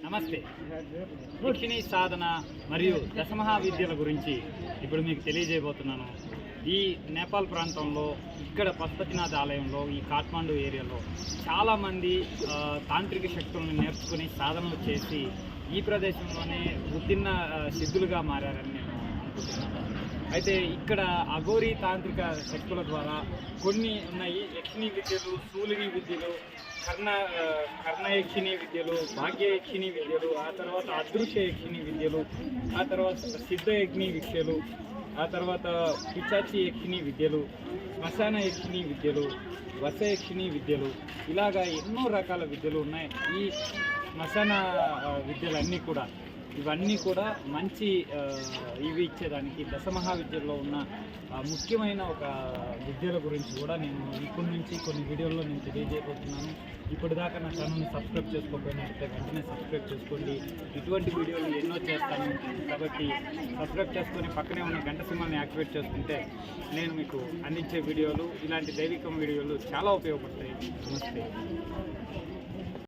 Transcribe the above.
నమస్తే. యక్షిణీ సాధన మరియు దశమహావిద్యల గురించి ఇప్పుడు మీకు తెలియజేయబోతున్నాను. ఈ నేపాల్ ప్రాంతంలో ఇక్కడ పశుపతినాథ్ ఆలయంలో ఈ కాఠ్మాండు ఏరియాలో చాలామంది తాంత్రిక శక్తులను నేర్చుకుని సాధనలు చేసి ఈ ప్రదేశంలోనే ఉత్తీర్ణ సిద్ధులుగా మారారని నేను అనుకుంటున్నాను. అయితే ఇక్కడ అఘోరీ తాంత్రిక శక్తుల ద్వారా కొన్ని ఉన్నాయి. యక్షిణీ విద్యలు, శూలిని విద్యలు, కర్ణయక్షిణీ విద్యలు, భాగ్యయక్షిణీ విద్యలు, ఆ తర్వాత అదృశ్య యక్షిణీ విద్యలు, ఆ తర్వాత సిద్ధయజ్ఞీ విద్యలు, ఆ తర్వాత పిచాచి యక్షిణీ విద్యలు, శ్మశాన యక్షిణీ విద్యలు, వసయక్షిణీ విద్యలు, ఇలాగా ఎన్నో రకాల విద్యలు ఉన్నాయి. ఈ శ్మశాన విద్యలన్నీ కూడా ఇవన్నీ కూడా మంచి ఇవి ఇచ్చేదానికి దశమహావిద్యల్లో ఉన్న ముఖ్యమైన ఒక విద్యల గురించి కూడా నేను ఇప్పటి నుంచి కొన్ని వీడియోల్లో నేను తెలియజేయబోతున్నాను. ఇప్పటిదాకా నా ఛానల్ని సబ్స్క్రైబ్ చేసుకోకపోయినట్లయితే వెంటనే సబ్స్క్రైబ్ చేసుకోండి. ఇటువంటి వీడియోలు ఎన్నో చేస్తాను కాబట్టి సబ్స్క్రైబ్ చేసుకొని పక్కనే ఉన్న గంట సింబల్ని యాక్టివేట్ చేసుకుంటే నేను మీకు అందించే వీడియోలు, ఇలాంటి దైవికం వీడియోలు చాలా ఉపయోగపడతాయి. నమస్తే.